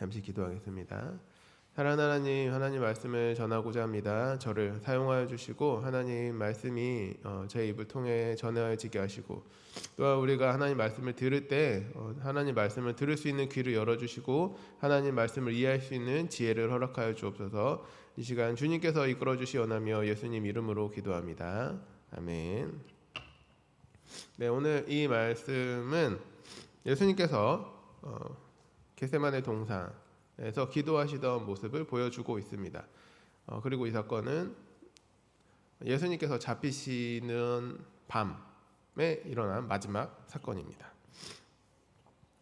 잠시 기도하겠습니다. 사랑하는 하나님, 하나님 말씀을 전하고자 합니다. 저를 사용하여 주시고 하나님 말씀이 제 입을 통해 전해지게 하시고, 또한 우리가 하나님 말씀을 들을 때 하나님 말씀을 들을 수 있는 귀를 열어주시고 하나님 말씀을 이해할 수 있는 지혜를 허락하여 주옵소서. 이 시간 주님께서 이끌어 주시옵나며 예수님 이름으로 기도합니다. 아멘. 네, 오늘 이 말씀은 예수님께서 겟세마네 동산에서 기도하시던 모습을 보여주고 있습니다. 그리고 이 사건은 예수님께서 잡히시는 밤에 일어난 마지막 사건입니다.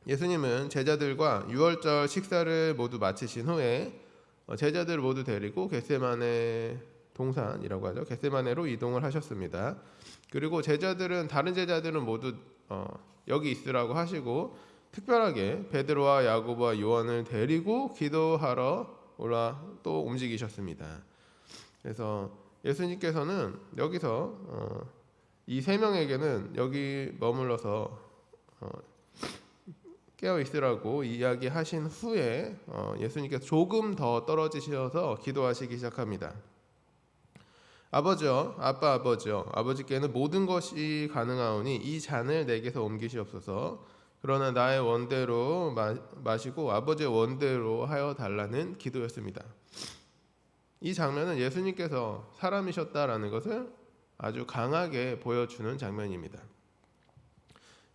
예수님은 제자들과 유월절 식사를 모두 마치신 후에 제자들을 모두 데리고 겟세마네 동산이라고 하죠. 겟세마네로 이동을 하셨습니다. 그리고 다른 제자들은 모두 여기 있으라고 하시고, 특별하게 베드로와 야고보와 요한을 데리고 기도하러 또 움직이셨습니다. 그래서 예수님께서는 여기서 이 세 명에게는 여기 머물러서 깨어 있으라고 이야기하신 후에 예수님께서 조금 더 떨어지셔서 기도하시기 시작합니다. 아버지여, 아버지여, 아버지께는 모든 것이 가능하오니 이 잔을 내게서 옮기시옵소서. 그러나 나의 원대로 마시고 아버지의 원대로 하여 달라는 기도였습니다. 이 장면은 예수님께서 사람이셨다라는 것을 아주 강하게 보여주는 장면입니다.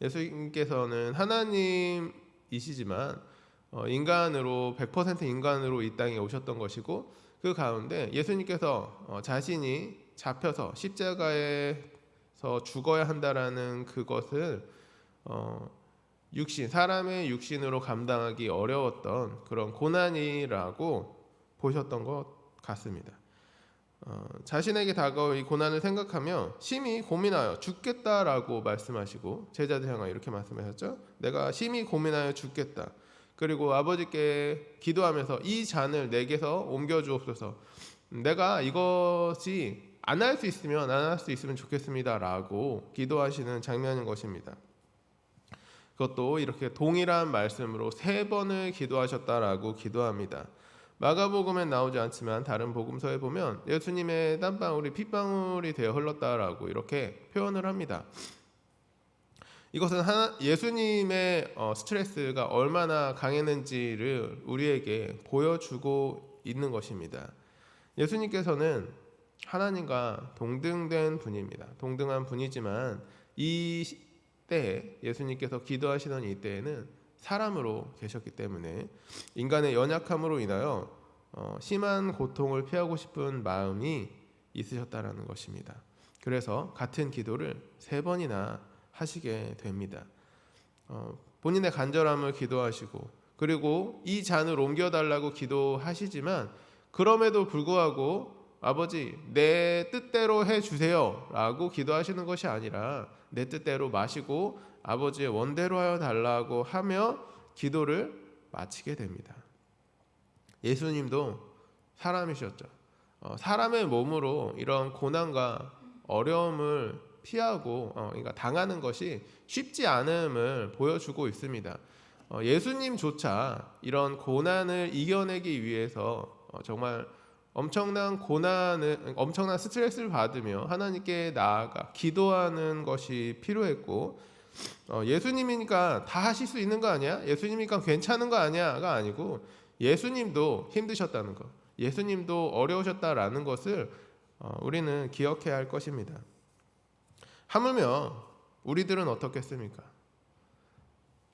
예수님께서는 하나님이시지만 인간으로 100% 인간으로 이 땅에 오셨던 것이고, 그 가운데 예수님께서 자신이 잡혀서 십자가에서 죽어야 한다라는 그것을 사람의 육신으로 감당하기 어려웠던 그런 고난이라고 보셨던 것 같습니다. 자신에게 다가올 이 고난을 생각하며 심히 고민하여 죽겠다라고 말씀하시고, 제자들 향하여 이렇게 말씀하셨죠. 내가 심히 고민하여 죽겠다. 그리고 아버지께 기도하면서 이 잔을 내게서 옮겨 주옵소서. 내가 이것이 안 할 수 있으면 좋겠습니다라고 기도하시는 장면인 것입니다. 그것도 이렇게 동일한 말씀으로 3번을 기도하셨다라고 기도합니다. 마가복음엔 나오지 않지만 다른 복음서에 보면 예수님의 땀방울이 핏방울이 되어 흘렀다라고 이렇게 표현을 합니다. 이것은 예수님의 스트레스가 얼마나 강했는지를 우리에게 보여주고 있는 것입니다. 예수님께서는 하나님과 동등된 분입니다. 동등한 분이지만 이 때에 예수님께서 기도하시던 이 때에는 사람으로 계셨기 때문에 인간의 연약함으로 인하여 심한 고통을 피하고 싶은 마음이 있으셨다라는 것입니다. 그래서 같은 기도를 3번이나 하시게 됩니다. 본인의 간절함을 기도하시고, 그리고 이 잔을 옮겨달라고 기도하시지만 그럼에도 불구하고 아버지 내 뜻대로 해주세요 라고 기도하시는 것이 아니라 내 뜻대로 마시고 아버지의 원대로 하여 달라고 하며 기도를 마치게 됩니다. 예수님도 사람이셨죠. 사람의 몸으로 이런 고난과 어려움을 피하고 그러니까 당하는 것이 쉽지 않음을 보여주고 있습니다. 예수님조차 이런 고난을 이겨내기 위해서 정말 엄청난 스트레스를 받으며 하나님께 나아가 기도하는 것이 필요했고, 예수님이니까 다 하실 수 있는 거 아니야? 예수님이니까 괜찮은 거 아니야?가 아니고 예수님도 힘드셨다는 것, 예수님도 어려우셨다라는 것을 우리는 기억해야 할 것입니다. 하물며 우리들은 어떻겠습니까?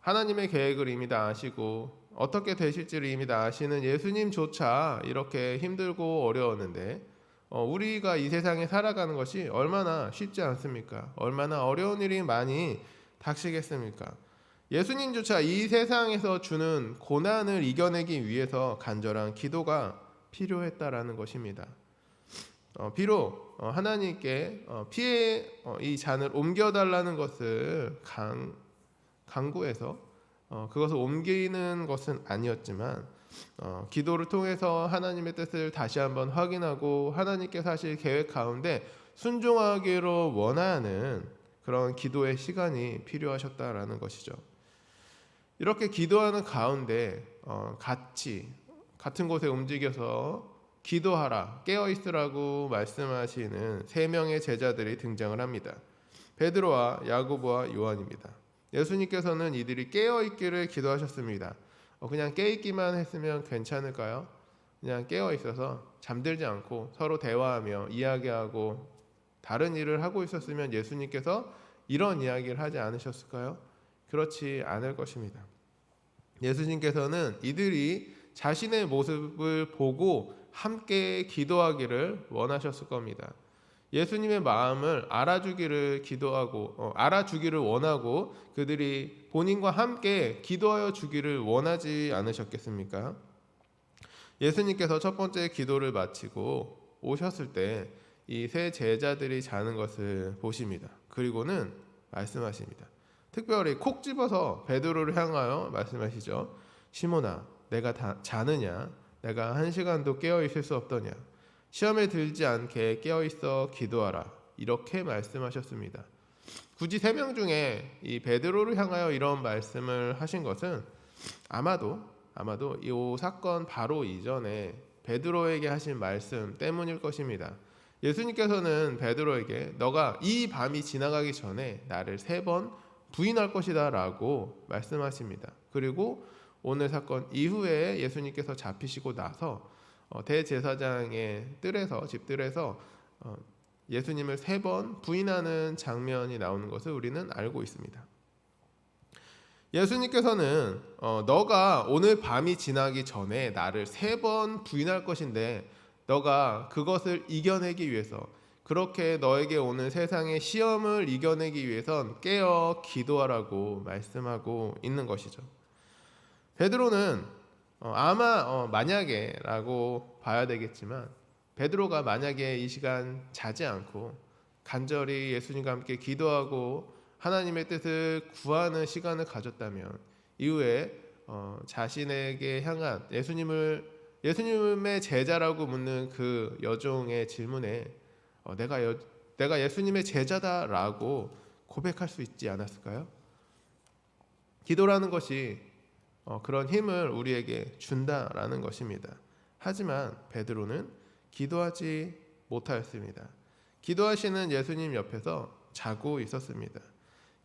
하나님의 계획을 이미 다 아시고 어떻게 되실지를 이미 다 아시는 예수님조차 이렇게 힘들고 어려웠는데 우리가 이 세상에 살아가는 것이 얼마나 쉽지 않습니까? 얼마나 어려운 일이 많이 닥치겠습니까? 예수님조차 이 세상에서 주는 고난을 이겨내기 위해서 간절한 기도가 필요했다라는 것입니다. 비록 하나님께 이 잔을 옮겨달라는 것을 강구해서 그것을 옮기는 것은 아니었지만 기도를 통해서 하나님의 뜻을 다시 한번 확인하고 하나님께서 하실 계획 가운데 순종하기로 원하는 그런 기도의 시간이 필요하셨다라는 것이죠. 이렇게 기도하는 가운데 같은 곳에 움직여서 기도하라, 깨어있으라고 말씀하시는 세 명의 제자들이 등장을 합니다. 베드로와 야고보와 요한입니다. 예수님께서는 이들이 깨어있기를 기도하셨습니다. 그냥 깨있기만 했으면 괜찮을까요? 그냥 깨어있어서 잠들지 않고 서로 대화하며 이야기하고 다른 일을 하고 있었으면 예수님께서 이런 이야기를 하지 않으셨을까요? 그렇지 않을 것입니다. 예수님께서는 이들이 자신의 모습을 보고 함께 기도하기를 원하셨을 겁니다. 예수님의 마음을 알아주기를 원하고 그들이 본인과 함께 기도하여 주기를 원하지 않으셨겠습니까? 예수님께서 첫 번째 기도를 마치고 오셨을 때 이 세 제자들이 자는 것을 보십니다. 그리고는 말씀하십니다. 특별히 콕 집어서 베드로를 향하여 말씀하시죠. 시몬아, 내가 자느냐? 내가 1시간도 깨어 있을 수 없더냐? 시험에 들지 않게 깨어 있어 기도하라. 이렇게 말씀하셨습니다. 굳이 3명 중에 이 베드로를 향하여 이런 말씀을 하신 것은 아마도 이 사건 바로 이전에 베드로에게 하신 말씀 때문일 것입니다. 예수님께서는 베드로에게 너가 이 밤이 지나가기 전에 나를 3번 부인할 것이다 라고 말씀하십니다. 그리고 오늘 사건 이후에 예수님께서 잡히시고 나서 대제사장의 집들에서 예수님을 3번 부인하는 장면이 나오는 것을 우리는 알고 있습니다. 예수님께서는 너가 오늘 밤이 지나기 전에 나를 3번 부인할 것인데 너가 그것을 이겨내기 위해서 그렇게 너에게 오는 세상의 시험을 이겨내기 위해선 깨어 기도하라고 말씀하고 있는 것이죠. 베드로는 만약에 라고 봐야 되겠지만 베드로가 만약에 이 시간 자지 않고 간절히 예수님과 함께 기도하고 하나님의 뜻을 구하는 시간을 가졌다면 이후에 자신에게 향한 예수님의 제자라고 묻는 그 여종의 질문에 내가 예수님의 제자다라고 고백할 수 있지 않았을까요? 기도라는 것이 그런 힘을 우리에게 준다라는 것입니다. 하지만 베드로는 기도하지 못하였습니다. 기도하시는 예수님 옆에서 자고 있었습니다.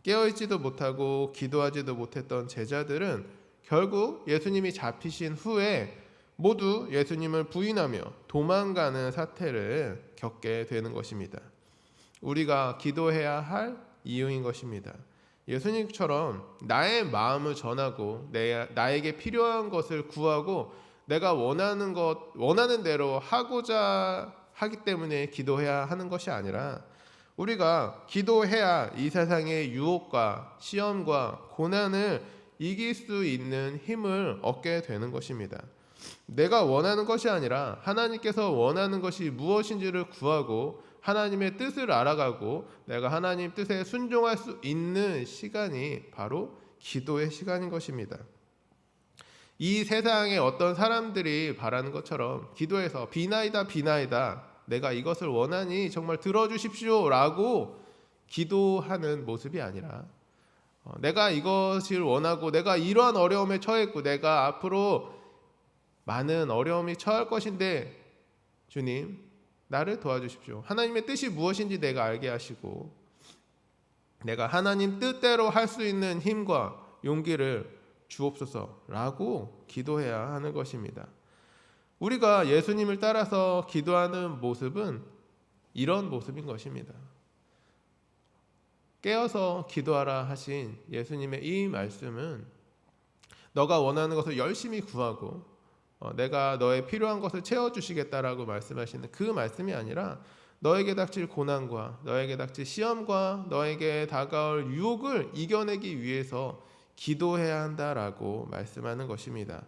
깨어있지도 못하고 기도하지도 못했던 제자들은 결국 예수님이 잡히신 후에 모두 예수님을 부인하며 도망가는 사태를 겪게 되는 것입니다. 우리가 기도해야 할 이유인 것입니다. 예수님처럼 나의 마음을 전하고 나에게 필요한 것을 구하고 내가 원하는 대로 하고자 하기 때문에 기도해야 하는 것이 아니라 우리가 기도해야 이 세상의 유혹과 시험과 고난을 이길 수 있는 힘을 얻게 되는 것입니다. 내가 원하는 것이 아니라 하나님께서 원하는 것이 무엇인지를 구하고 하나님의 뜻을 알아가고 내가 하나님 뜻에 순종할 수 있는 시간이 바로 기도의 시간인 것입니다. 이 세상에 어떤 사람들이 바라는 것처럼 기도해서 비나이다 내가 이것을 원하니 정말 들어주십시오 라고 기도하는 모습이 아니라 내가 이것을 원하고 내가 이러한 어려움에 처했고 내가 앞으로 많은 어려움이 처할 것인데 주님 나를 도와주십시오. 하나님의 뜻이 무엇인지 내가 알게 하시고 내가 하나님 뜻대로 할 수 있는 힘과 용기를 주옵소서라고 기도해야 하는 것입니다. 우리가 예수님을 따라서 기도하는 모습은 이런 모습인 것입니다. 깨어서 기도하라 하신 예수님의 이 말씀은 너가 원하는 것을 열심히 구하고 내가 너의 필요한 것을 채워주시겠다라고 말씀하시는 그 말씀이 아니라 너에게 닥칠 고난과 너에게 닥칠 시험과 너에게 다가올 유혹을 이겨내기 위해서 기도해야 한다라고 말씀하는 것입니다.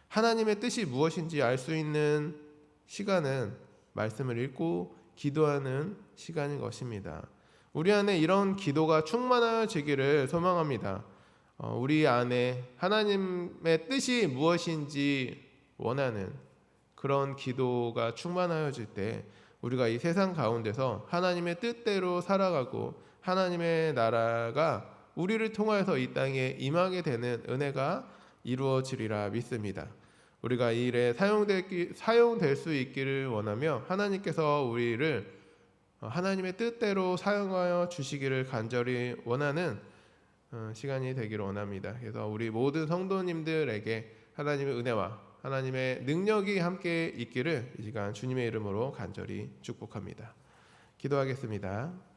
하나님의 뜻이 무엇인지 알 수 있는 시간은 말씀을 읽고 기도하는 시간인 것입니다. 우리 안에 이런 기도가 충만해지기를 소망합니다. 우리 안에 하나님의 뜻이 무엇인지 원하는 그런 기도가 충만하여질 때 우리가 이 세상 가운데서 하나님의 뜻대로 살아가고 하나님의 나라가 우리를 통하여서 이 땅에 임하게 되는 은혜가 이루어지리라 믿습니다. 우리가 이 일에 사용될 수 있기를 원하며 하나님께서 우리를 하나님의 뜻대로 사용하여 주시기를 간절히 원하는 시간이 되기를 원합니다. 그래서 우리 모든 성도님들에게 하나님의 은혜와 하나님의 능력이 함께 있기를 이 시간 주님의 이름으로 간절히 축복합니다. 기도하겠습니다.